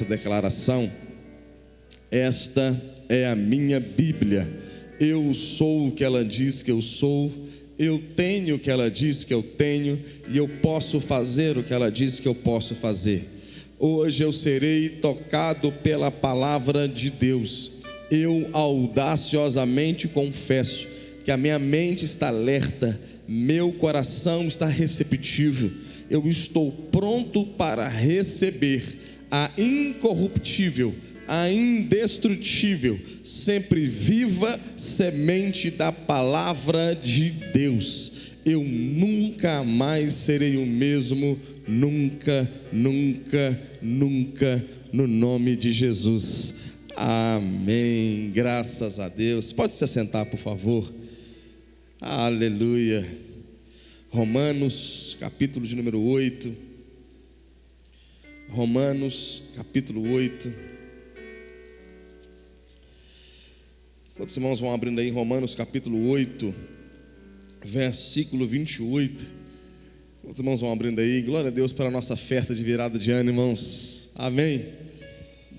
essa declaração: esta é a minha Bíblia, eu sou o que ela diz que eu sou, eu tenho o que ela diz que eu tenho, e eu posso fazer o que ela diz que eu posso fazer. Hoje eu serei tocado pela palavra de Deus. Eu audaciosamente confesso que a minha mente está alerta, meu coração está receptivo, eu estou pronto para receber a incorruptível, a indestrutível, sempre viva semente da palavra de Deus. Eu nunca mais serei o mesmo, nunca, nunca, nunca, no nome de Jesus. Amém, graças a Deus. Pode se assentar, por favor. Aleluia. Romanos, capítulo de número 8. Romanos, capítulo 8. Quantos irmãos vão abrindo aí Romanos, capítulo 8, versículo 28. Quantos irmãos vão abrindo aí? Glória a Deus pela nossa festa de virada de ano, irmãos. Amém.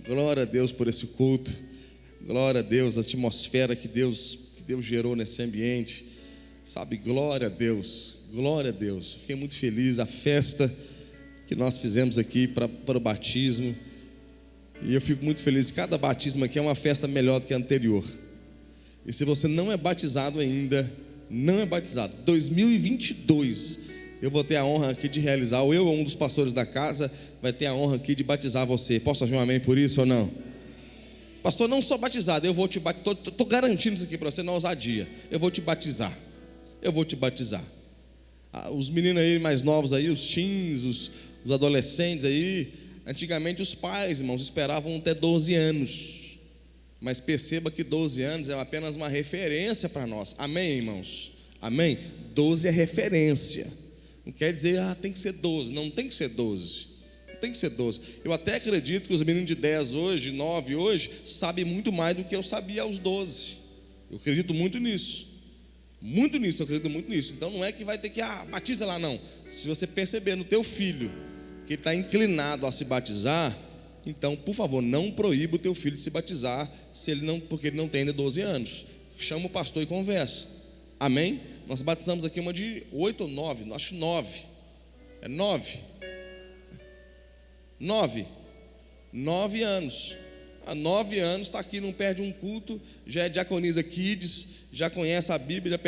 Glória a Deus por esse culto. Glória a Deus, a atmosfera que Deus gerou nesse ambiente. Sabe, glória a Deus, glória a Deus. Fiquei muito feliz, a festa que nós fizemos aqui para o batismo. E eu fico muito feliz, cada batismo aqui é uma festa melhor do que a anterior. E se você não é batizado ainda, não é batizado, 2022, eu vou ter a honra aqui de realizar, ou eu ou um dos pastores da casa vai ter a honra aqui de batizar você. Posso ouvir um amém por isso ou não? Pastor, não sou batizado, eu vou te batizar, estou garantindo isso aqui para você na ousadia, eu vou te batizar. Eu vou te batizar. Os meninos aí mais novos aí, os teens, os adolescentes aí, antigamente os pais, irmãos, esperavam até 12 anos. Mas perceba que 12 anos é apenas uma referência para nós. Amém, irmãos? Amém? 12 é referência. Não quer dizer, tem que ser 12. Não tem que ser 12. Não tem que ser 12. Eu até acredito que os meninos de 10 hoje, 9 hoje, sabem muito mais do que eu sabia aos 12. Eu acredito muito nisso. Muito nisso, eu acredito muito nisso. Então não é que vai ter que, batiza lá, não. Se você perceber no teu filho que ele está inclinado a se batizar, então, por favor, não proíba o teu filho de se batizar, porque ele não tem ainda 12 anos. Chama o pastor e conversa. Amém? Nós batizamos aqui uma de 8 ou 9, acho 9. É 9? 9. 9 anos. Há 9 anos está aqui, não perde um culto, já é diaconisa Kids, já conhece a Bíblia,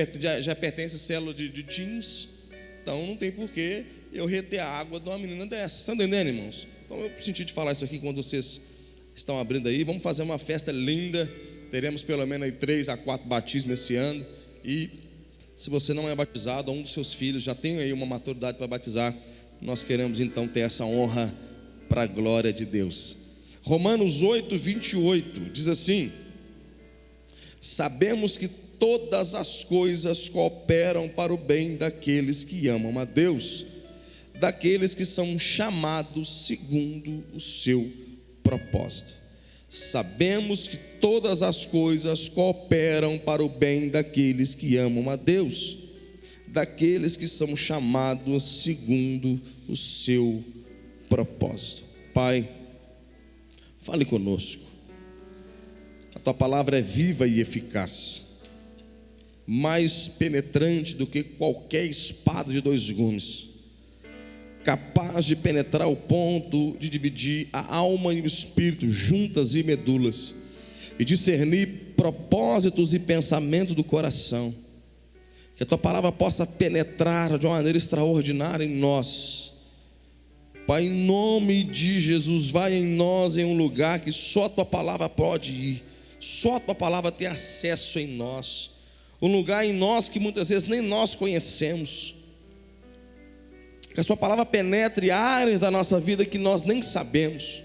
já pertence à célula de teens. Então não tem porquê eu reter a água de uma menina dessa. Estão entendendo, irmãos? Então eu senti de falar isso aqui quando vocês estão abrindo aí. Vamos fazer uma festa linda. Teremos pelo menos aí 3 a 4 batismos esse ano. E se você não é batizado, um dos seus filhos já tem aí uma maturidade para batizar, nós queremos então ter essa honra para a glória de Deus. Romanos 8, 28 diz assim: sabemos que todas as coisas cooperam para o bem daqueles que amam a Deus, daqueles que são chamados segundo o seu propósito. Sabemos que todas as coisas cooperam para o bem daqueles que amam a Deus, daqueles que são chamados segundo o seu propósito. Pai, fale conosco. A tua palavra é viva e eficaz, mais penetrante do que qualquer espada de 2 gumes, capaz de penetrar ao ponto de dividir a alma e o espírito, juntas e medulas, e discernir propósitos e pensamentos do coração. Que a tua palavra possa penetrar de uma maneira extraordinária em nós. Pai, em nome de Jesus, vai em nós em um lugar que só a tua palavra pode ir, só a tua palavra tem acesso em nós, um lugar em nós que muitas vezes nem nós conhecemos. Que a sua palavra penetre áreas da nossa vida que nós nem sabemos,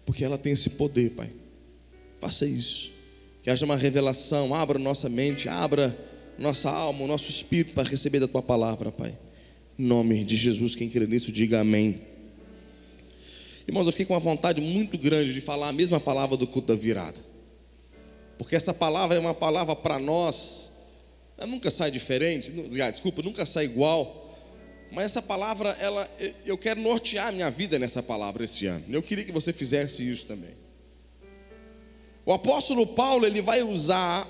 porque ela tem esse poder, Pai. Faça isso, que haja uma revelação, abra nossa mente, abra nossa alma, o nosso espírito para receber da tua palavra, Pai. Em nome de Jesus, quem crê nisso, diga amém. Irmãos, eu fiquei com uma vontade muito grande de falar a mesma palavra do culto da virada, porque essa palavra é uma palavra para nós, ela nunca sai diferente, nunca sai igual. mas essa palavra, eu quero nortear a minha vida nessa palavra esse ano. Eu queria que você fizesse isso também. O apóstolo Paulo, ele vai usar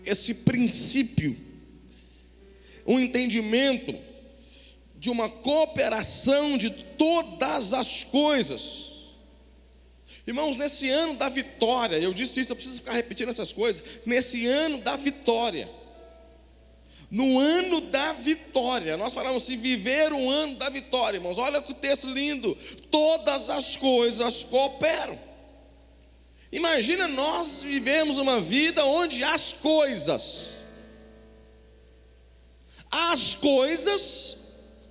esse princípio, um entendimento de uma cooperação de todas as coisas. Irmãos, nesse ano da vitória, eu disse isso, eu preciso ficar repetindo essas coisas. Nesse ano da vitória, no ano da vitória, nós falamos assim, viver um ano da vitória, irmãos. Olha que texto lindo, todas as coisas cooperam. Imagina nós vivemos uma vida onde as coisas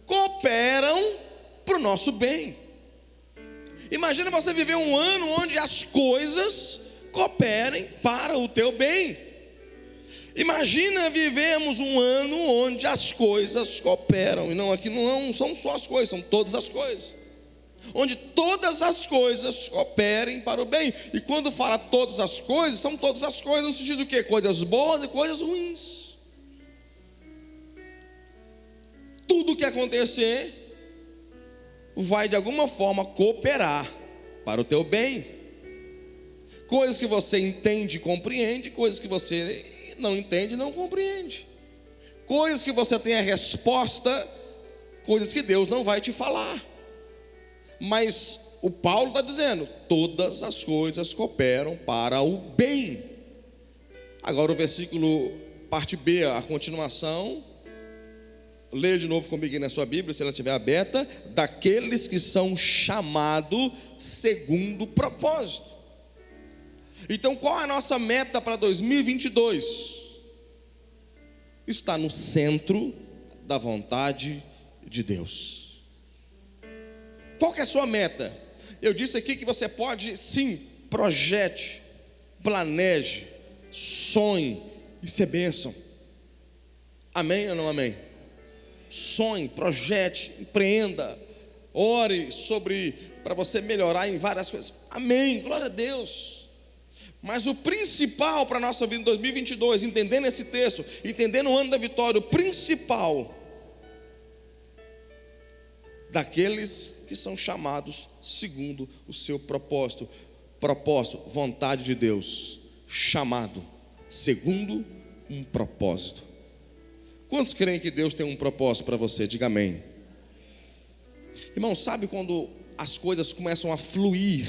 cooperam para o nosso bem. Imagina você viver um ano onde as coisas cooperem para o teu bem. Imagina vivemos um ano onde as coisas cooperam, e aqui não são só as coisas, são todas as coisas, onde todas as coisas cooperem para o bem. E quando fala todas as coisas, são todas as coisas no sentido do quê? Coisas boas e coisas ruins. Tudo que acontecer vai de alguma forma cooperar para o teu bem. Coisas que você entende e compreende, coisas que você não entende e não compreende, coisas que você tem a resposta, coisas que Deus não vai te falar. Mas o Paulo está dizendo, todas as coisas cooperam para o bem. Agora o versículo, parte B, a continuação, leia de novo comigo aí na sua Bíblia, se ela estiver aberta. Daqueles que são chamados segundo o propósito. Então qual é a nossa meta para 2022? Está no centro da vontade de Deus. Qual que é a sua meta? Eu disse aqui que você pode, sim, projete, planeje, sonhe e ser bênção. Amém ou não amém? Sonhe, projete, empreenda, ore para você melhorar em várias coisas. Amém, glória a Deus. Mas o principal para a nossa vida em 2022, entendendo esse texto, entendendo o ano da vitória, o principal, daqueles que são chamados segundo o seu propósito, vontade de Deus, chamado segundo um propósito. Quantos creem que Deus tem um propósito para você? Diga amém. Irmão, sabe quando as coisas começam a fluir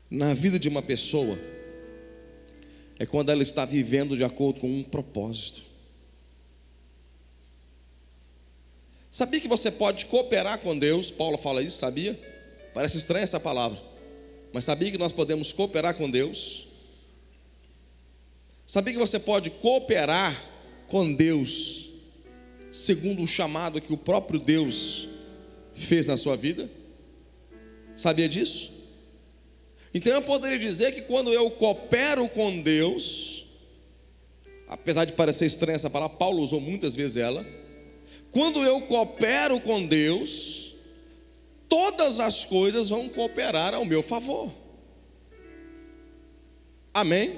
na vida de uma pessoa? É quando ela está vivendo de acordo com um propósito. Sabia que você pode cooperar com Deus? Paulo fala isso, sabia? Parece estranha essa palavra, mas sabia que nós podemos cooperar com Deus? Sabia que você pode cooperar com Deus segundo o chamado que o próprio Deus fez na sua vida? Sabia disso? Então eu poderia dizer que quando eu coopero com Deus, apesar de parecer estranha essa palavra, Paulo usou muitas vezes ela. Quando eu coopero com Deus, todas as coisas vão cooperar ao meu favor. Amém?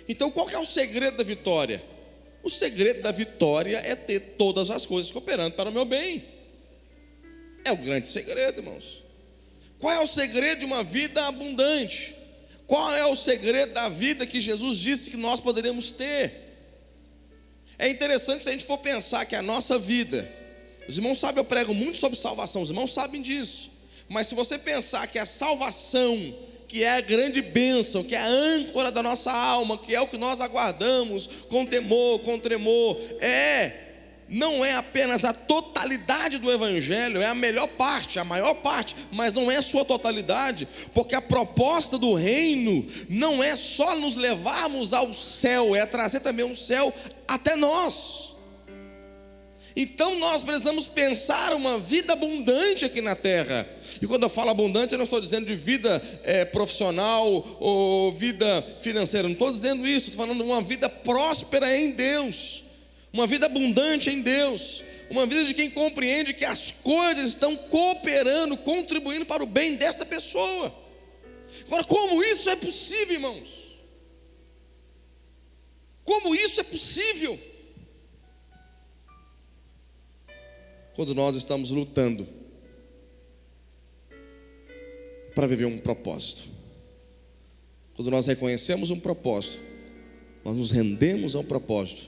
Então qual que é o segredo da vitória? O segredo da vitória é ter todas as coisas cooperando para o meu bem. É o grande segredo, irmãos. Qual é o segredo de uma vida abundante? Qual é o segredo da vida que Jesus disse que nós poderíamos ter? É interessante se a gente for pensar que a nossa vida, os irmãos sabem, eu prego muito sobre salvação, os irmãos sabem disso, mas se você pensar que a salvação, que é a grande bênção, que é a âncora da nossa alma, que é o que nós aguardamos com temor, com tremor, não é apenas a totalidade do Evangelho, é a melhor parte, a maior parte, mas não é a sua totalidade, porque a proposta do reino não é só nos levarmos ao céu, é trazer também um céu até nós. Então nós precisamos pensar uma vida abundante aqui na terra. E quando eu falo abundante, eu não estou dizendo de vida profissional ou vida financeira, não estou dizendo isso, estou falando de uma vida próspera em Deus, uma vida abundante em Deus, uma vida de quem compreende que as coisas estão cooperando, contribuindo para o bem desta pessoa. Agora, como isso é possível, irmãos? Como isso é possível? quando nós estamos lutando para viver um propósito. Quando nós reconhecemos um propósito, nós nos rendemos ao propósito,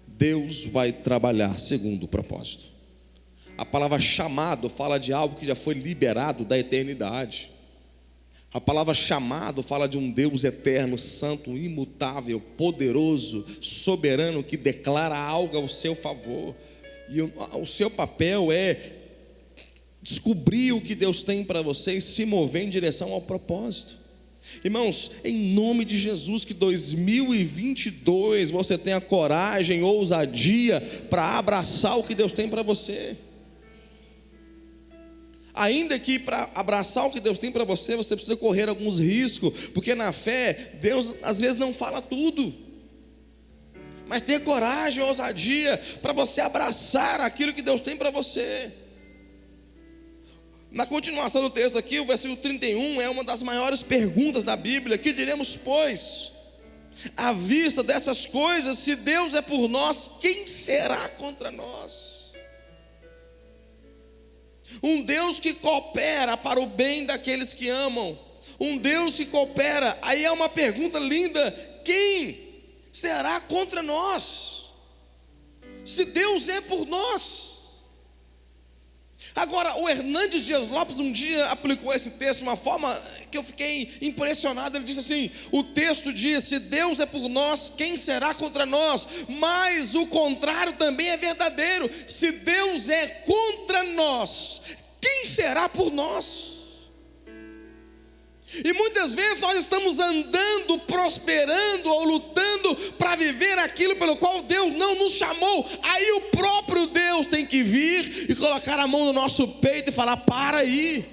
Deus vai trabalhar segundo o propósito. A palavra chamado fala de algo que já foi liberado da eternidade. A palavra chamado fala de um Deus eterno, santo, imutável, poderoso, soberano, que declara algo ao seu favor. E o seu papel é descobrir o que Deus tem para você e se mover em direção ao propósito. Irmãos, em nome de Jesus, que 2022 você tenha coragem, ousadia para abraçar o que Deus tem para você. Ainda que para abraçar o que Deus tem para você, você precisa correr alguns riscos, porque na fé, Deus às vezes não fala tudo. Mas tenha coragem, ousadia para você abraçar aquilo que Deus tem para você. Na continuação do texto aqui, o versículo 31 é uma das maiores perguntas da Bíblia. Que diremos, pois, à vista dessas coisas? Se Deus é por nós, quem será contra nós? Um Deus que coopera para o bem daqueles que amam, um Deus que coopera. Aí é uma pergunta linda: quem será contra nós? Se Deus é por nós. Agora, o Hernandes Dias Lopes um dia aplicou esse texto de uma forma que eu fiquei impressionado. Ele disse assim: o texto diz, se Deus é por nós, quem será contra nós? Mas o contrário também é verdadeiro. Se Deus é contra nós, quem será por nós? E muitas vezes nós estamos andando, prosperando ou lutando para viver aquilo pelo qual Deus não nos chamou. Aí o próprio Deus tem que vir e colocar a mão no nosso peito e falar: para aí.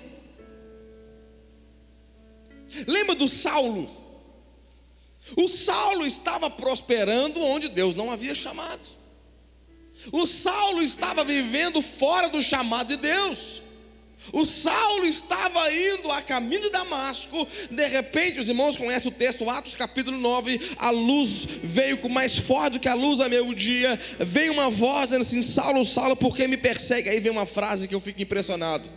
Lembra do Saulo? O Saulo estava prosperando onde Deus não havia chamado. O Saulo estava vivendo fora do chamado de Deus. O Saulo estava indo a caminho de Damasco. De repente, os irmãos conhecem o texto, Atos capítulo 9. A luz veio com mais forte do que a luz a meio-dia. Veio uma voz dizendo assim: Saulo, Saulo, por que me persegue? Aí vem uma frase que eu fico impressionado: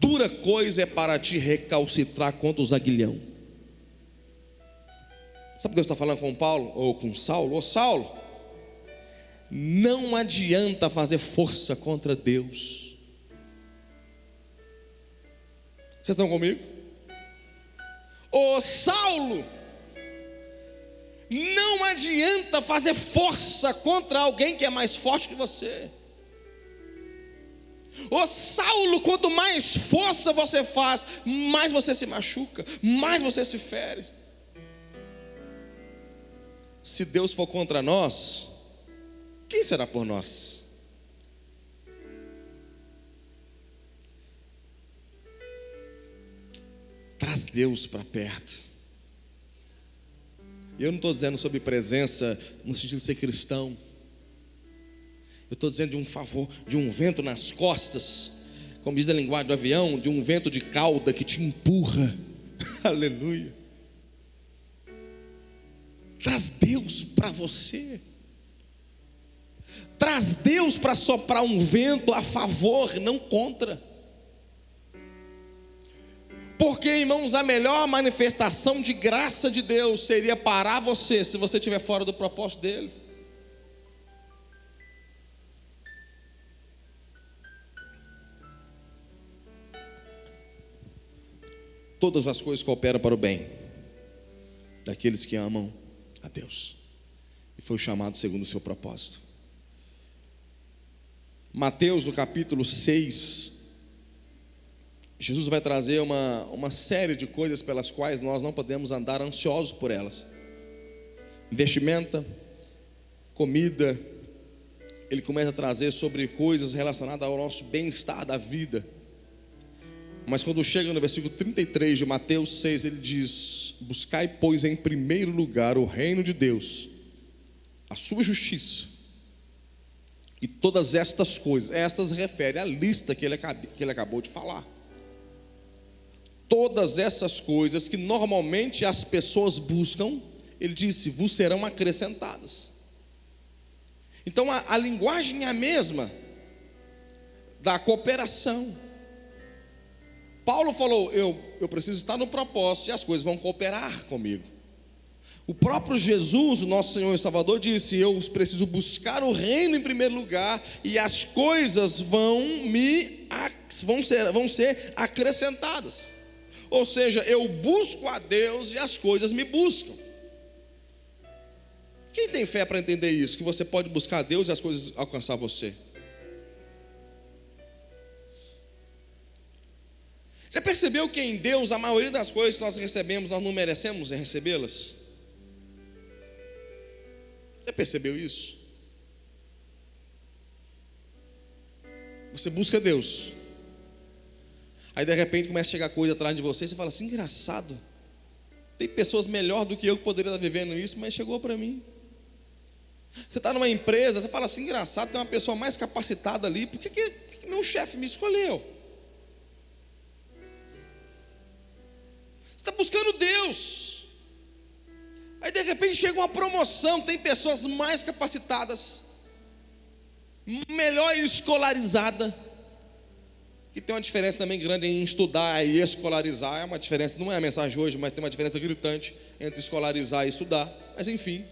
dura coisa é para ti recalcitrar contra os aguilhão. Sabe o que Deus está falando com Paulo, ou com Saulo? Ô Saulo, não adianta fazer força contra Deus. Vocês estão comigo? Ô Saulo, não adianta fazer força contra alguém que é mais forte que você. Ô Saulo, quanto mais força você faz, mais você se machuca, mais você se fere. Se Deus for contra nós, quem será por nós? Traz Deus para perto. Eu não estou dizendo sobre presença no sentido de ser cristão. Eu estou dizendo de um favor, de um vento nas costas, como diz a linguagem do avião, de um vento de cauda que te empurra. Aleluia. Traz Deus para você. Traz Deus para soprar um vento a favor, não contra. Porque, irmãos, a melhor manifestação de graça de Deus seria parar você, se você estiver fora do propósito dele. Todas as coisas cooperam para o bem daqueles que amam a Deus, e foi chamado segundo o seu propósito. Mateus, no capítulo 6, Jesus vai trazer uma série de coisas pelas quais nós não podemos andar ansiosos por elas. Vestimenta, comida. Ele começa a trazer sobre coisas relacionadas ao nosso bem-estar da vida. Mas quando chega no versículo 33 de Mateus 6, ele diz: buscai, pois, em primeiro lugar o reino de Deus, a sua justiça, e todas estas coisas. Estas refere à lista que ele acabou de falar. Todas essas coisas que normalmente as pessoas buscam, ele disse, vos serão acrescentadas. Então a linguagem é a mesma. da cooperação. Paulo falou: eu preciso estar no propósito e as coisas vão cooperar comigo. O próprio Jesus, o nosso Senhor e Salvador, disse: eu preciso buscar o reino em primeiro lugar e as coisas vão ser acrescentadas. Ou seja, eu busco a Deus e as coisas me buscam. Quem tem fé para entender isso? Que você pode buscar a Deus e as coisas alcançar você. Já percebeu que em Deus a maioria das coisas que nós recebemos, nós não merecemos recebê-las? Já percebeu isso? Você busca Deus, aí de repente começa a chegar coisa atrás de você, e você fala assim: engraçado, tem pessoas melhor do que eu que poderiam estar vivendo isso, mas chegou para mim. Você está numa empresa, você fala assim: engraçado, tem uma pessoa mais capacitada ali, por que meu chefe me escolheu? Você está buscando Deus, aí de repente chega uma promoção, tem pessoas mais capacitadas, melhor escolarizada, que tem uma diferença também grande em estudar e escolarizar. É uma diferença, não é a mensagem hoje, mas tem uma diferença gritante entre escolarizar e estudar. Mas enfim,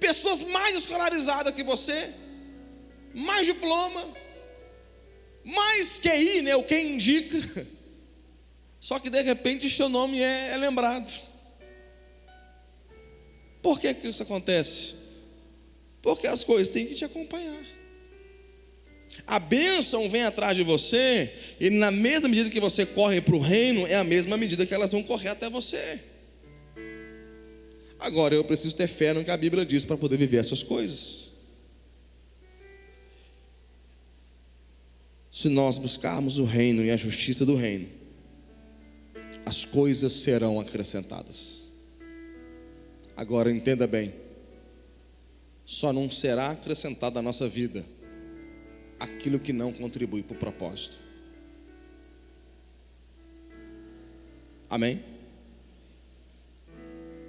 pessoas mais escolarizadas que você, mais diploma, mais QI, né, o que indica, só que de repente seu nome é lembrado. Por que isso acontece? Porque as coisas têm que te acompanhar. A bênção vem atrás de você, e na mesma medida que você corre para o reino, é a mesma medida que elas vão correr até você. Agora eu preciso ter fé no que a Bíblia diz para poder viver essas coisas. Se nós buscarmos o reino e a justiça do reino, as coisas serão acrescentadas. Agora entenda bem, só não será acrescentado à nossa vida aquilo que não contribui para o propósito. Amém?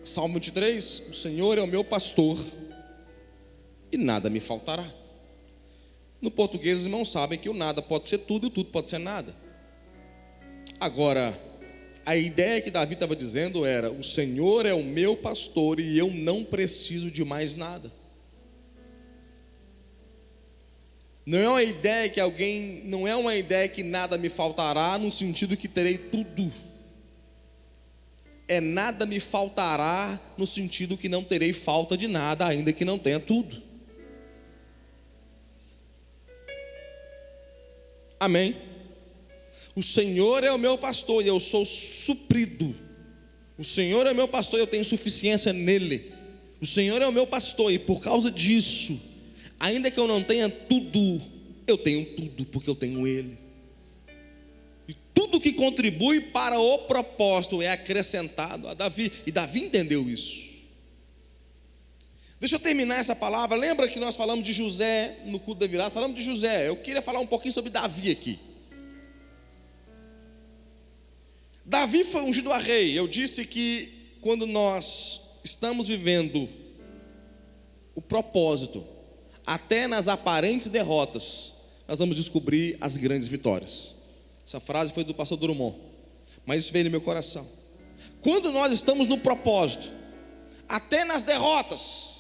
Salmo 23, o Senhor é o meu pastor e nada me faltará. No português os irmãos sabem que o nada pode ser tudo e o tudo pode ser nada. Agora, a ideia que Davi estava dizendo era: o Senhor é o meu pastor e eu não preciso de mais nada. Não é uma ideia que nada me faltará no sentido que terei tudo. É nada me faltará no sentido que não terei falta de nada, ainda que não tenha tudo. Amém? O Senhor é o meu pastor e eu sou suprido. O Senhor é o meu pastor e eu tenho suficiência nele. O Senhor é o meu pastor e por causa disso, ainda que eu não tenha tudo, eu tenho tudo porque eu tenho Ele. E tudo que contribui para o propósito é acrescentado a Davi. E Davi entendeu isso. Deixa eu terminar essa palavra. Lembra que nós falamos de José no culto da virada? Falamos de José. Eu queria falar um pouquinho sobre Davi aqui. Davi foi ungido a rei. Eu disse que quando nós estamos vivendo o propósito, até nas aparentes derrotas, nós vamos descobrir as grandes vitórias. Essa frase foi do pastor Drummond, mas isso veio no meu coração. Quando nós estamos no propósito, até nas derrotas,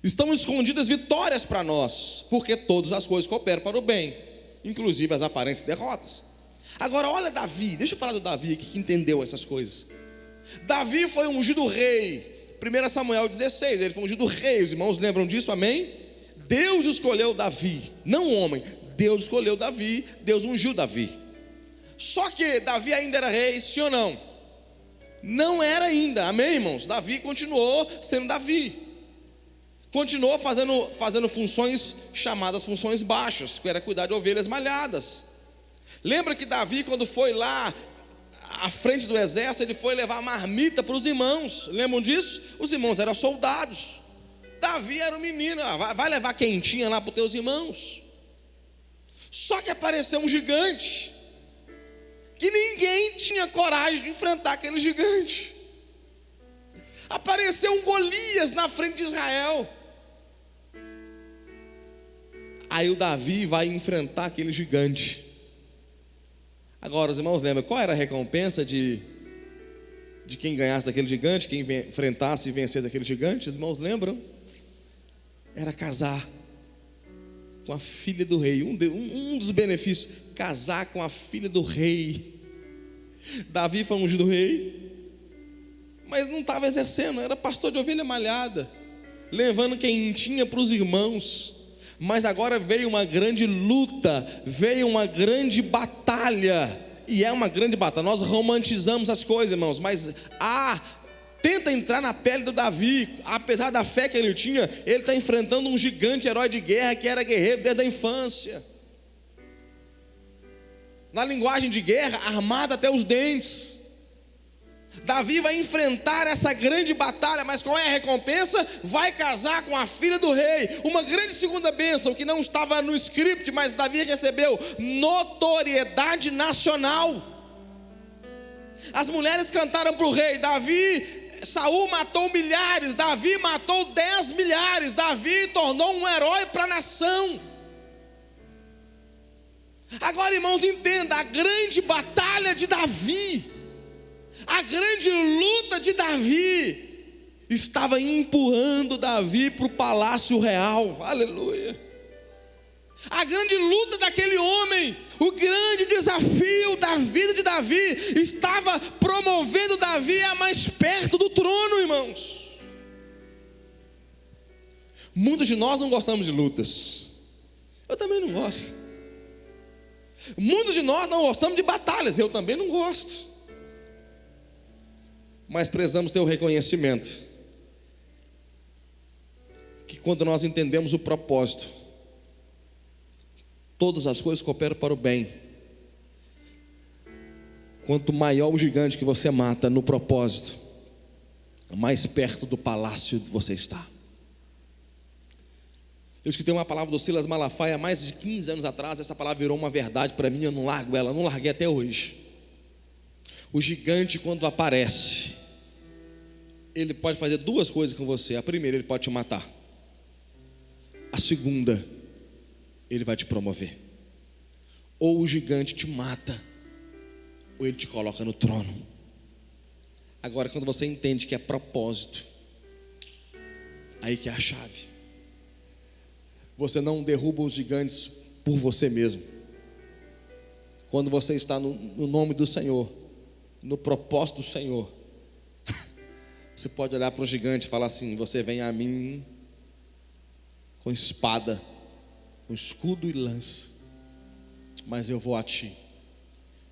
estão escondidas vitórias para nós, porque todas as coisas cooperam para o bem, inclusive as aparentes derrotas. Agora olha Davi, deixa eu falar do Davi aqui que entendeu essas coisas. Davi foi ungido rei, 1 Samuel 16, ele foi ungido rei, os irmãos lembram disso, amém? Deus escolheu Davi, não o homem, Deus escolheu Davi, Deus ungiu Davi. Só que Davi ainda era rei, sim ou não? Não era ainda, amém, irmãos? Davi continuou sendo Davi, continuou fazendo funções chamadas funções baixas, que era cuidar de ovelhas malhadas. Lembra que Davi, quando foi lá à frente do exército, ele foi levar marmita para os irmãos, lembram disso? Os irmãos eram soldados, Davi era um menino, vai levar quentinha lá para os teus irmãos. Só que apareceu um gigante, que ninguém tinha coragem de enfrentar aquele gigante. Apareceu um Golias na frente de Israel. Aí o Davi vai enfrentar aquele gigante. Agora, os irmãos lembram qual era a recompensa de quem ganhasse daquele gigante, quem enfrentasse e vencesse aquele gigante? Os irmãos lembram? Era casar com a filha do rei. Um dos benefícios, casar com a filha do rei. Davi foi ungido rei, mas não estava exercendo, era pastor de ovelha malhada, levando quentinha para os irmãos. Mas agora veio uma grande luta, veio uma grande batalha, e é uma grande batalha. Nós romantizamos as coisas, irmãos, mas tenta entrar na pele do Davi. Apesar da fé que ele tinha, ele está enfrentando um gigante herói de guerra que era guerreiro desde a infância. Na linguagem de guerra, armado até os dentes. Davi vai enfrentar essa grande batalha, mas qual é a recompensa? Vai casar com a filha do rei. Uma grande segunda bênção que não estava no script, mas Davi recebeu: notoriedade nacional. As mulheres cantaram para o rei: Saul matou milhares, Davi matou 10 milhares, Davi tornou um herói para a nação. Agora, irmãos, entenda, a grande batalha de Davi, a grande luta de Davi, estava empurrando Davi para o palácio real. Aleluia. A grande luta daquele homem, o grande desafio da vida de Davi, estava promovendo Davi a mais perto do trono, irmãos. Muitos de nós não gostamos de lutas. Eu também não gosto. Muitos de nós não gostamos de batalhas. Eu também não gosto. Mas precisamos ter o reconhecimento que quando nós entendemos o propósito, todas as coisas cooperam para o bem. Quanto maior o gigante que você mata no propósito, mais perto do palácio você está. Eu escutei uma palavra do Silas Malafaia há mais de 15 anos atrás. Essa palavra virou uma verdade para mim. Eu não largo ela, não larguei até hoje. O gigante, quando aparece, ele pode fazer duas coisas com você. A primeira, ele pode te matar. A segunda, ele vai te promover. Ou o gigante te mata, ou ele te coloca no trono. Agora, quando você entende que é propósito, aí que é a chave. Você não derruba os gigantes por você mesmo. Quando você está no nome do Senhor, no propósito do Senhor, você pode olhar para o gigante e falar assim: você vem a mim com espada, com escudo e lança, mas eu vou a ti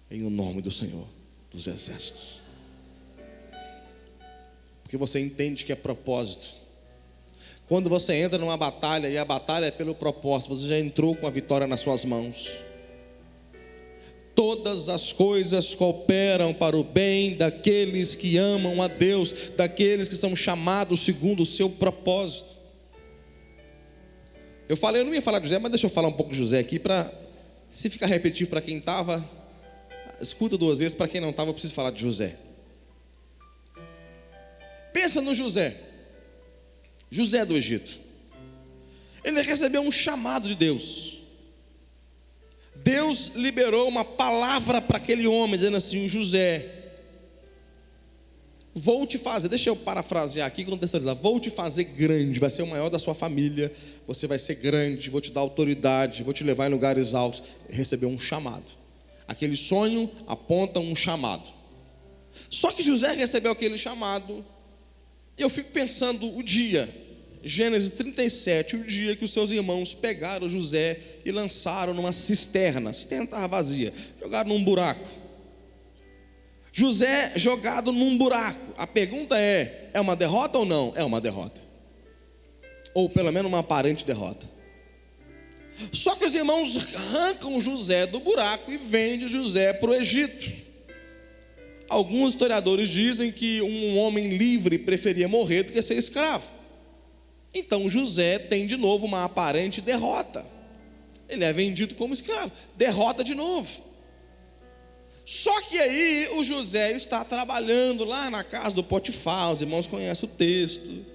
em o nome do Senhor dos exércitos. Porque você entende que é propósito. Quando você entra numa batalha, e a batalha é pelo propósito, você já entrou com a vitória nas suas mãos. Todas as coisas cooperam para o bem daqueles que amam a Deus, daqueles que são chamados segundo o seu propósito. Eu não ia falar de José, mas deixa eu falar um pouco de José aqui, para, se ficar repetitivo para quem estava, escuta duas vezes. Para quem não estava, eu preciso falar de José. Pensa no José do Egito. Ele recebeu um chamado de Deus. Deus liberou uma palavra para aquele homem, dizendo assim: José, vou te fazer, deixa eu parafrasear aqui, contextualizar, vou te fazer grande, vai ser o maior da sua família, você vai ser grande, vou te dar autoridade, vou te levar em lugares altos. Recebeu um chamado. Aquele sonho aponta um chamado. Só que José recebeu aquele chamado, e eu fico pensando o dia, Gênesis 37, o dia que os seus irmãos pegaram José e lançaram numa cisterna. A cisterna estava vazia, jogaram num buraco. José jogado num buraco. A pergunta é uma derrota ou não? É uma derrota, ou pelo menos uma aparente derrota. Só que os irmãos arrancam José do buraco e vendem José para o Egito. Alguns historiadores dizem que um homem livre preferia morrer do que ser escravo. Então José tem de novo uma aparente derrota. Ele é vendido como escravo, derrota de novo. Só que aí o José está trabalhando lá na casa do Potifar. Os irmãos conhecem o texto.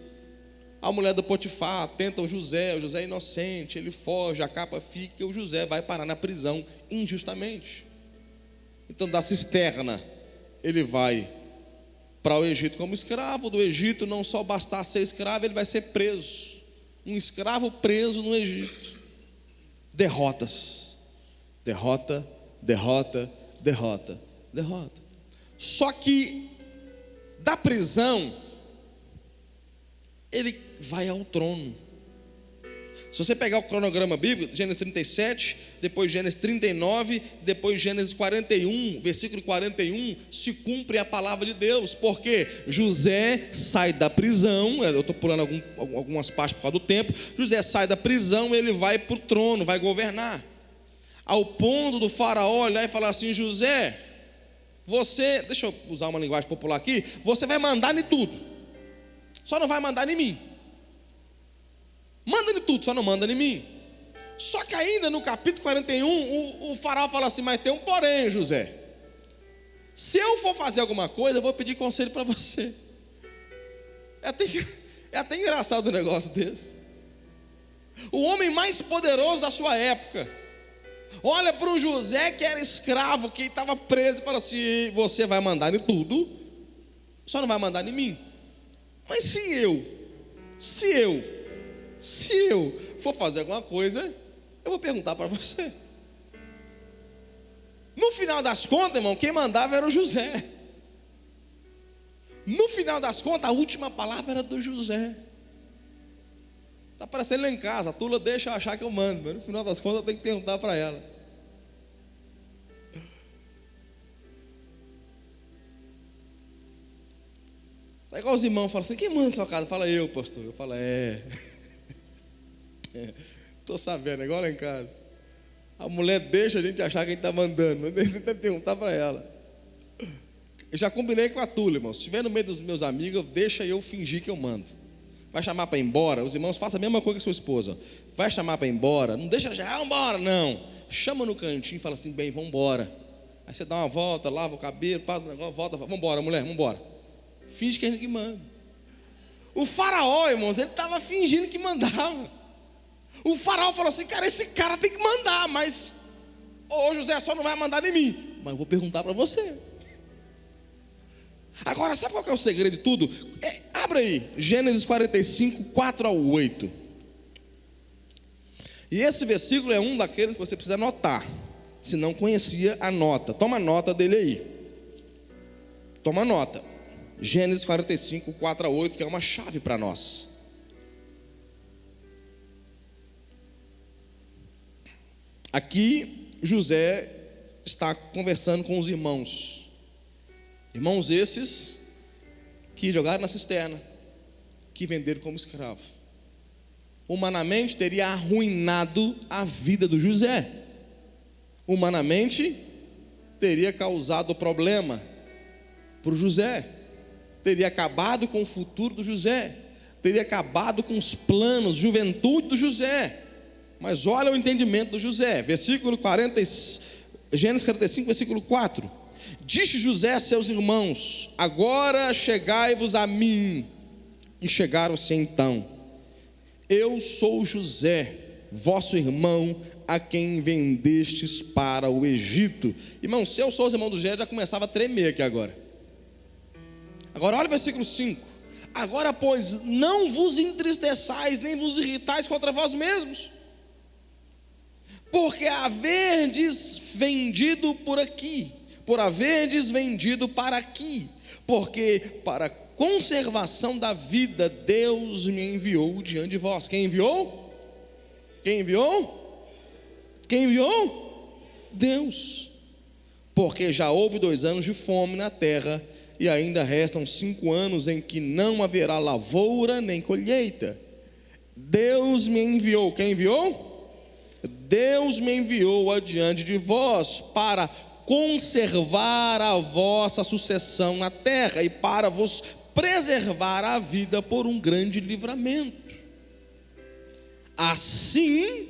A mulher do Potifar tenta o José é inocente, ele foge, a capa fica, e o José vai parar na prisão injustamente. Então, da cisterna, ele vai para o Egito como escravo. Do Egito, não só bastar ser escravo, ele vai ser preso. Um escravo preso no Egito. Derrotas, derrota, derrota, derrota, derrota. Só que da prisão ele vai ao trono. Se você pegar o cronograma bíblico, Gênesis 37, depois Gênesis 39, depois Gênesis 41, versículo 41, se cumpre a palavra de Deus, porque José sai da prisão. Eu estou pulando algumas partes por causa do tempo. José sai da prisão, ele vai para o trono, vai governar, ao ponto do faraó olhar e falar assim: José, você, deixa eu usar uma linguagem popular aqui, você vai mandar em tudo, só não vai mandar em mim. Manda em tudo, só não manda em mim. Só que ainda no capítulo 41, o faraó fala assim: mas tem um porém, José. Se eu for fazer alguma coisa, eu vou pedir conselho para você. É até engraçado um negócio desse. O homem mais poderoso da sua época olha para o José, que era escravo, que estava preso, e fala assim: você vai mandar em tudo, só não vai mandar em mim. Mas se eu for fazer alguma coisa, eu vou perguntar para você. No final das contas, irmão, quem mandava era o José. No final das contas, a última palavra era do José. Está parecendo lá em casa, a Tula deixa eu achar que eu mando, mas no final das contas eu tenho que perguntar para ela. É igual os irmãos falam assim: quem manda sua casa? Fala: eu, pastor. Eu falo: estou sabendo, é igual lá em casa. A mulher deixa a gente achar que a gente está mandando, mas tem que perguntar para ela. Eu já combinei com a Tula, irmão. Se estiver no meio dos meus amigos, deixa eu fingir que eu mando. Vai chamar para ir embora, os irmãos façam a mesma coisa que a sua esposa. Vai chamar para ir embora, não deixa já, vamos embora, não. Chama no cantinho e fala assim: bem, vamos embora. Aí você dá uma volta, lava o cabelo, passa o negócio, volta, vamos embora, mulher, vamos embora. Finge que a gente que manda. O faraó, irmãos, ele estava fingindo que mandava. O faraó falou assim: cara, esse cara tem que mandar, mas ô José, só não vai mandar em mim, mas eu vou perguntar para você. Agora, sabe qual que é o segredo de tudo? Abra aí, Gênesis 45, 4 ao 8. E esse versículo é um daqueles que você precisa anotar. Se não conhecia, anota. Toma nota dele aí. Toma nota. Gênesis 45, 4 a 8, que é uma chave para nós. Aqui, José está conversando com os irmãos. Irmãos esses que jogaram na cisterna, que venderam como escravo. Humanamente teria arruinado a vida do José. Humanamente teria causado problema para o José. Teria acabado com o futuro do José. Teria acabado com os planos, juventude do José. Mas olha o entendimento do José. Versículo 40, Gênesis 45, versículo 4. Disse José a seus irmãos: agora chegai-vos a mim. E chegaram-se então. Eu sou José, vosso irmão, a quem vendestes para o Egito. Irmão, se eu sou os irmãos do José, já começava a tremer aqui agora. Agora olha o versículo 5. Agora, pois, não vos entristeçais, nem vos irritais contra vós mesmos, porque haverdes vendido por aqui, por haverdes vendido para aqui, porque para conservação da vida Deus me enviou diante de vós. Quem enviou? Quem enviou? Quem enviou? Deus. Porque já houve 2 anos de fome na terra, e ainda restam 5 anos em que não haverá lavoura nem colheita. Deus me enviou. Quem enviou? Deus me enviou adiante de vós para conservar a vossa sucessão na terra e para vos preservar a vida por um grande livramento. Assim,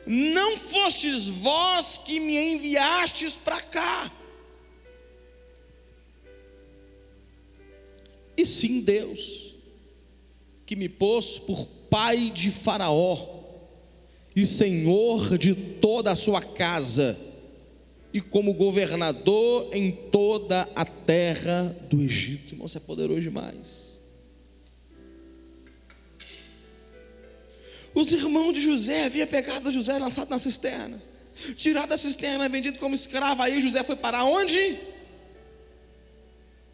não fostes vós que me enviastes para cá, e sim Deus. que me pôs por pai de Faraó e senhor de toda a sua casa, e como governador em toda a terra do Egito. Irmão, isso é poderoso demais. Os irmãos de José haviam pegado José, lançado na cisterna, tirado da cisterna, vendido como escravo. Aí José foi para onde?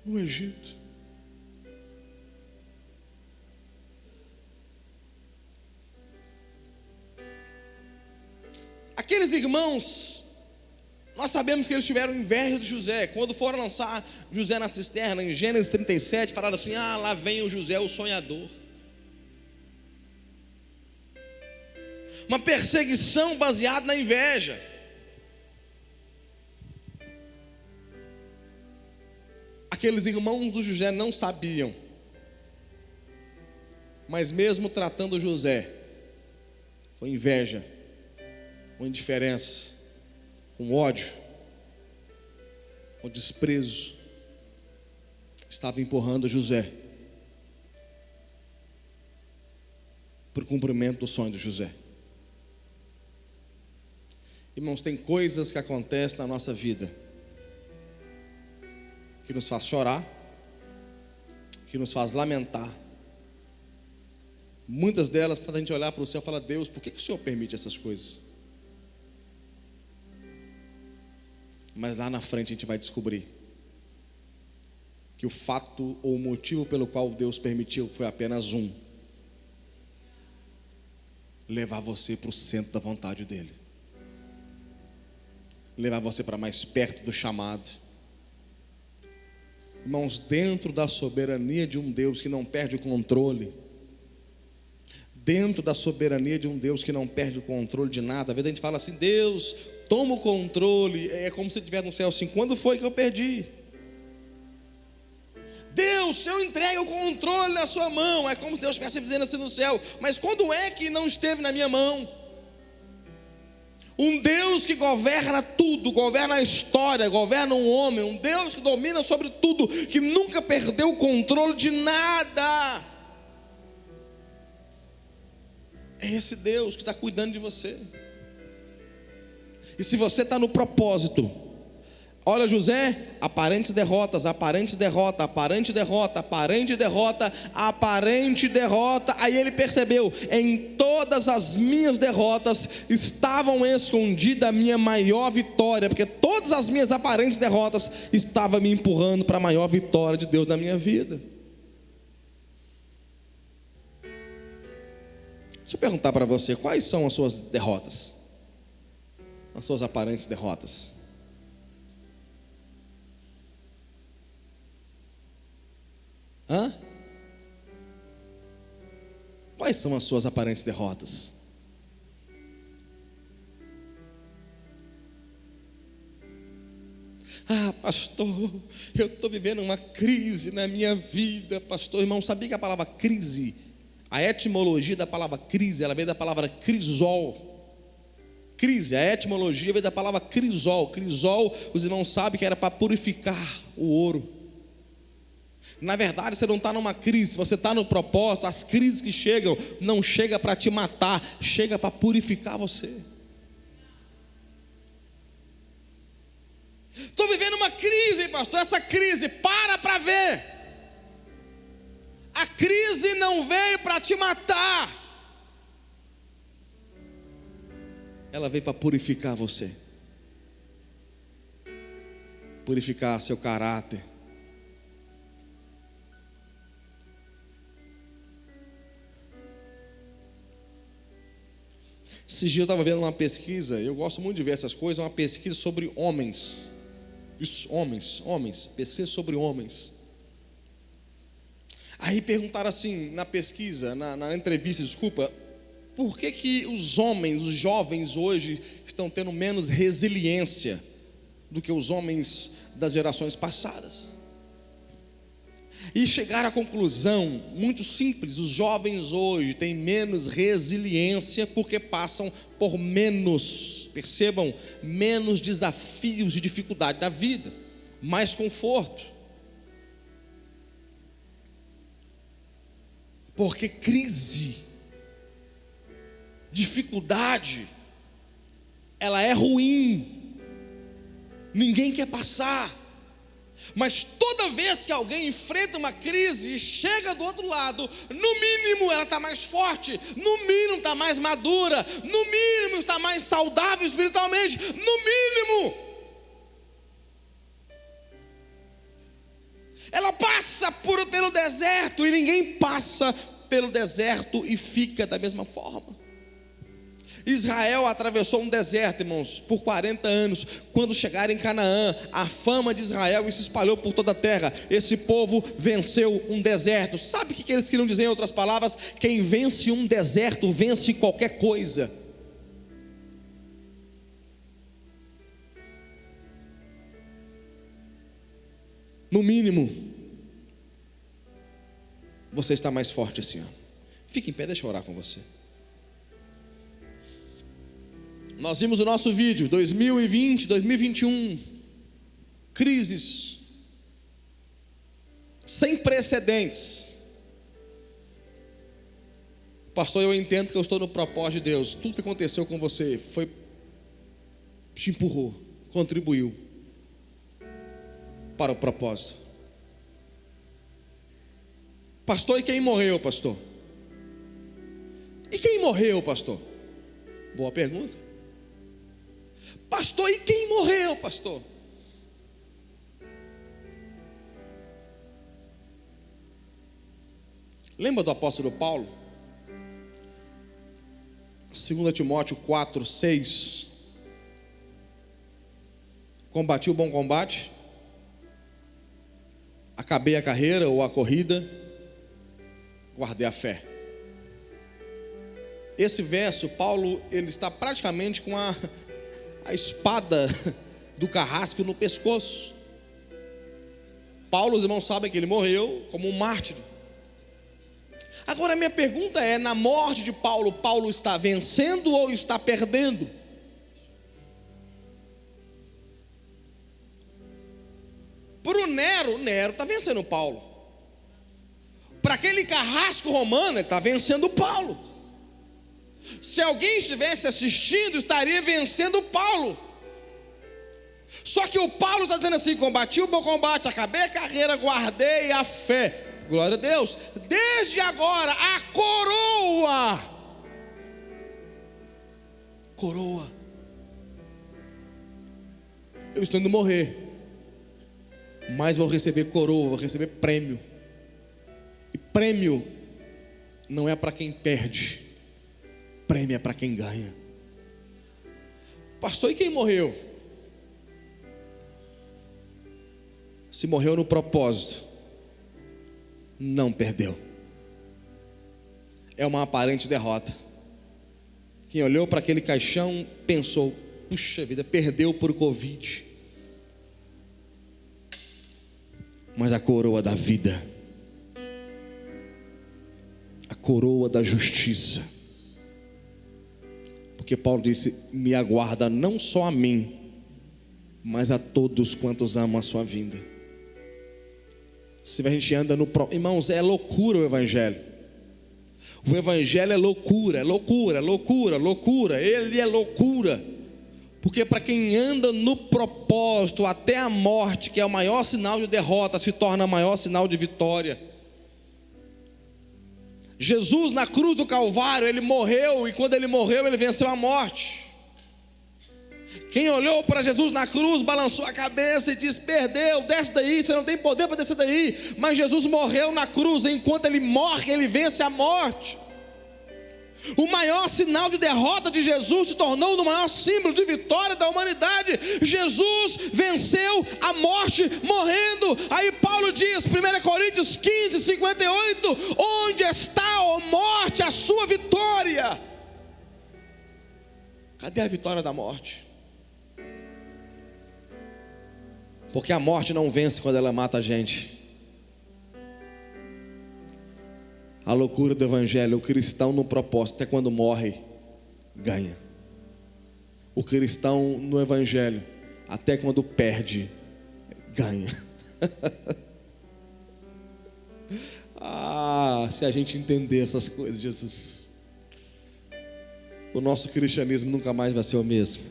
No Egito. Aqueles irmãos, nós sabemos que eles tiveram inveja de José. Quando foram lançar José na cisterna, em Gênesis 37, falaram assim: ah, lá vem o José, o sonhador. Uma perseguição baseada na inveja. Aqueles irmãos do José não sabiam, mas mesmo tratando José com inveja, com indiferença, com ódio, com desprezo, estava empurrando José para o cumprimento do sonho de José. Irmãos, tem coisas que acontecem na nossa vida que nos faz chorar, que nos faz lamentar. Muitas delas, quando a gente olhar para o céu, fala: Deus, por que o Senhor permite essas coisas? Mas lá na frente a gente vai descobrir que o fato ou o motivo pelo qual Deus permitiu foi apenas um: levar você para o centro da vontade dEle, levar você para mais perto do chamado. Irmãos, dentro da soberania de um Deus que não perde o controle, dentro da soberania de um Deus que não perde o controle de nada, às vezes a gente fala assim: Deus, toma o controle. É como se estiver no céu assim: quando foi que eu perdi? Deus, eu entrego o controle na sua mão. É como se Deus estivesse dizendo assim no céu: mas quando é que não esteve na minha mão? Um Deus que governa tudo, governa a história, governa um homem, um Deus que domina sobre tudo, que nunca perdeu o controle de nada. É esse Deus que está cuidando de você. E se você está no propósito, olha José, aparentes derrotas, aparente derrota, aparente derrota, aparente derrota, aparente derrota. Aí ele percebeu: em todas as minhas derrotas estavam escondida a minha maior vitória, porque todas as minhas aparentes derrotas estavam me empurrando para a maior vitória de Deus na minha vida. Deixa eu perguntar para você: quais são as suas derrotas? As suas aparentes derrotas? Quais são as suas aparentes derrotas? Ah, pastor, eu estou vivendo uma crise na minha vida, pastor. Irmão, sabia que a palavra crise, a etimologia da palavra crise, ela veio da palavra crisol. Crise, a etimologia veio da palavra crisol. Crisol, os irmãos sabem que era para purificar o ouro. Na verdade, você não está numa crise, você está no propósito. As crises que chegam, não chega para te matar, chega para purificar você. Estou vivendo uma crise, pastor. Essa crise, para ver. A crise não veio para te matar, ela veio para purificar você, purificar seu caráter. Esses dias eu estava vendo uma pesquisa, eu gosto muito de ver essas coisas, uma pesquisa sobre homens. Isso, homens, pesquisa sobre homens. Aí perguntaram assim, na pesquisa, na entrevista, desculpa, por que os homens, os jovens hoje estão tendo menos resiliência do que os homens das gerações passadas? E chegaram à conclusão muito simples: os jovens hoje têm menos resiliência porque passam por menos, percebam, menos desafios e dificuldade da vida, mais conforto. Porque crise, dificuldade, ela é ruim, ninguém quer passar, mas toda vez que alguém enfrenta uma crise e chega do outro lado, no mínimo ela está mais forte, no mínimo está mais madura, no mínimo está mais saudável espiritualmente, no mínimo. Ela passa pelo deserto e ninguém passa pelo deserto e fica da mesma forma. Israel atravessou um deserto, irmãos, por 40 anos. Quando chegaram em Canaã, a fama de Israel se espalhou por toda a terra. Esse povo venceu um deserto. Sabe o que eles queriam dizer em outras palavras? Quem vence um deserto, vence qualquer coisa. No mínimo, você está mais forte esse ano. Fique em pé, deixa eu orar com você. Nós vimos o nosso vídeo, 2020, 2021, crises, sem precedentes. Pastor, eu entendo que eu estou no propósito de Deus. Tudo que aconteceu com você te empurrou, contribuiu para o propósito. Pastor, e quem morreu, pastor? E quem morreu, pastor? Boa pergunta. Pastor, e quem morreu, pastor? Lembra do apóstolo Paulo? 2 Timóteo 4, 6. Combati o bom combate, acabei a carreira ou a corrida, guardei a fé. Esse verso, Paulo, ele está praticamente com a espada do carrasco no pescoço. Paulo, os irmãos sabem que ele morreu como um mártir. Agora a minha pergunta é, na morte de Paulo, Paulo está vencendo ou está perdendo? Para o Nero está vencendo Paulo. Para aquele carrasco romano, ele está vencendo Paulo. Se alguém estivesse assistindo, estaria vencendo Paulo. Só que o Paulo está dizendo assim: combati o bom combate, acabei a carreira, guardei a fé. Glória a Deus. Desde agora a coroa. Eu estou indo morrer, mas vou receber coroa, vou receber prêmio. E prêmio não é para quem perde, prêmio é para quem ganha. Pastor, e quem morreu? Se morreu no propósito, não perdeu. É uma aparente derrota. Quem olhou para aquele caixão pensou: puxa vida, perdeu por Covid. Mas a coroa da vida, a coroa da justiça, porque Paulo disse: me aguarda não só a mim, mas a todos quantos amam a sua vinda. Se a gente anda irmãos, é loucura o Evangelho. O Evangelho é loucura, ele é loucura. Porque para quem anda no propósito até a morte, que é o maior sinal de derrota, se torna o maior sinal de vitória. Jesus na cruz do Calvário, ele morreu, e quando ele morreu, ele venceu a morte. Quem olhou para Jesus na cruz, balançou a cabeça e disse: perdeu, desce daí, você não tem poder para descer daí. Mas Jesus morreu na cruz, e enquanto ele morre, ele vence a morte. O maior sinal de derrota de Jesus se tornou no maior símbolo de vitória da humanidade. Jesus venceu a morte morrendo. Aí Paulo diz, 1 Coríntios 15, 58, onde está, ó morte, a sua vitória? Cadê a vitória da morte? Porque a morte não vence quando ela mata a gente. A loucura do Evangelho, o cristão no propósito, até quando morre, ganha. O cristão no Evangelho, até quando perde, ganha. se a gente entender essas coisas, Jesus, o nosso cristianismo nunca mais vai ser o mesmo.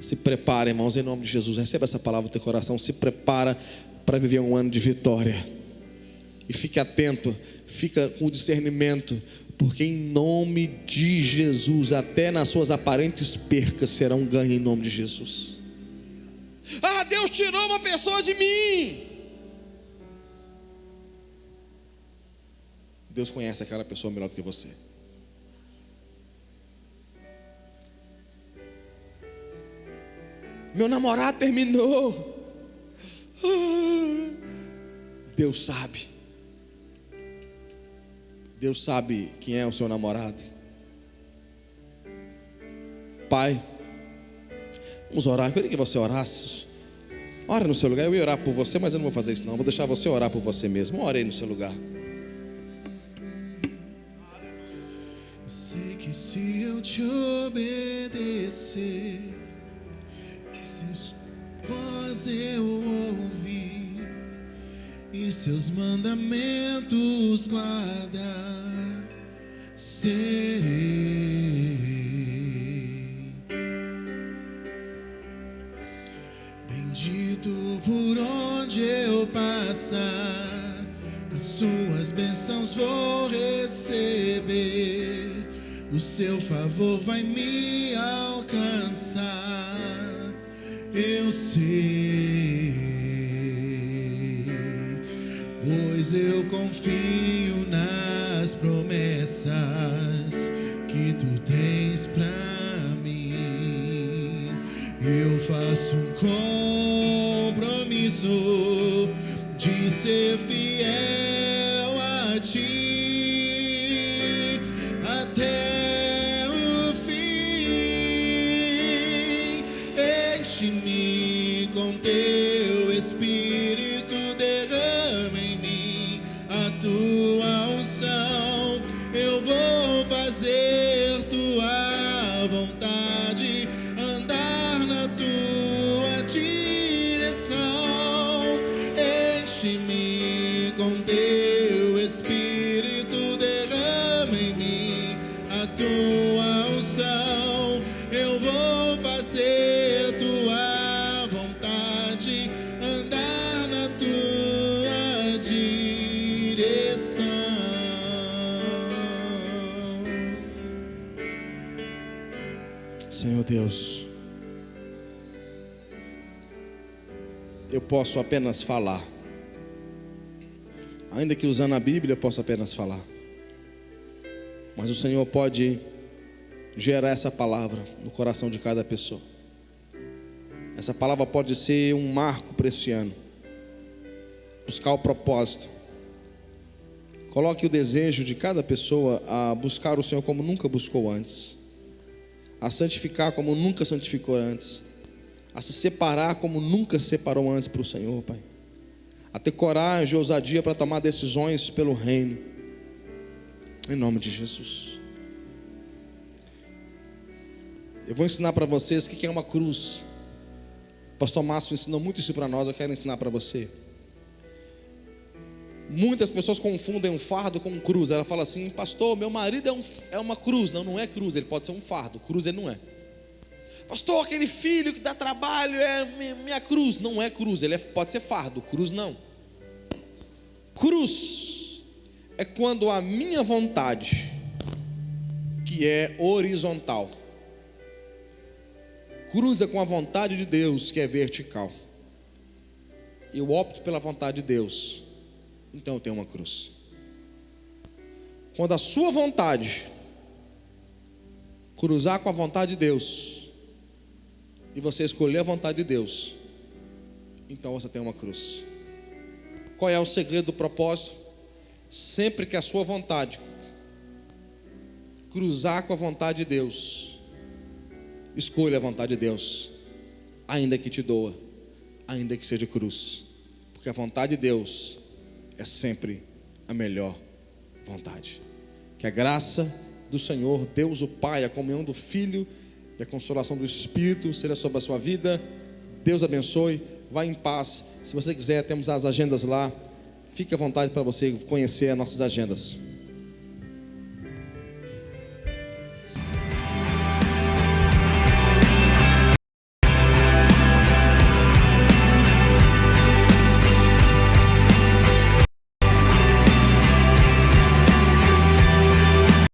Se prepara, irmãos, em nome de Jesus. Receba essa palavra no teu coração. Se prepara para viver um ano de vitória. E fique atento, fica com discernimento, porque em nome de Jesus, até nas suas aparentes percas será um ganho em nome de Jesus. Ah, Deus tirou uma pessoa de mim. Deus conhece aquela pessoa melhor do que você. Meu namorado terminou. Deus sabe. Deus sabe quem é o seu namorado. Pai, vamos orar. Eu queria que você orasse. Ora no seu lugar. Eu ia orar por você, mas eu não vou fazer isso não. Vou deixar você orar por você mesmo. Ore aí no seu lugar. Eu sei que se eu te obedecer, voz eu ouvi e seus mandamentos guardar, serei bendito por onde eu passar, as suas bênçãos vou receber, o seu favor vai me alcançar, eu sei, pois eu confio nas promessas que tu tens pra mim. Eu faço um compromisso de ser fiel a ti até o fim. Enche-me com teu Espírito, derrama em mim a tua unção. Eu vou fazer tua vontade, andar na tua direção. Enche-me com teu Espírito, derrama em mim a tua unção. Eu vou fazer tua vontade, andar na tua direção. Senhor Deus, eu posso apenas falar. Ainda que usando a Bíblia eu posso apenas falar. Mas o Senhor pode gerar essa palavra no coração de cada pessoa. Essa palavra pode ser um marco para esse ano. Buscar o propósito. Coloque o desejo de cada pessoa a buscar o Senhor como nunca buscou antes, a santificar como nunca santificou antes, a se separar como nunca separou antes para o Senhor, Pai, a ter coragem e ousadia para tomar decisões pelo reino, em nome de Jesus. Eu vou ensinar para vocês o que é uma cruz. O pastor Márcio ensinou muito isso para nós. Eu quero ensinar para você. Muitas pessoas confundem um fardo com cruz. Ela fala assim: pastor, meu marido é uma cruz. Não, não é cruz, ele pode ser um fardo. Cruz ele não é. Pastor, aquele filho que dá trabalho é minha cruz. Não é cruz, ele pode ser fardo. Cruz não. Cruz é quando a minha vontade, que é horizontal, cruza com a vontade de Deus, que é vertical. Eu opto pela vontade de Deus, então eu tenho uma cruz. Quando a sua vontade cruzar com a vontade de Deus, e você escolher a vontade de Deus, então você tem uma cruz. Qual é o segredo do propósito? Sempre que a sua vontade cruzar com a vontade de Deus, escolha a vontade de Deus, ainda que te doa, ainda que seja cruz, porque a vontade de Deus é sempre a melhor vontade. Que a graça do Senhor, Deus o Pai, a comunhão do Filho e a consolação do Espírito seja sobre a sua vida. Deus abençoe, vá em paz. Se você quiser, temos as agendas lá. Fique à vontade para você conhecer as nossas agendas.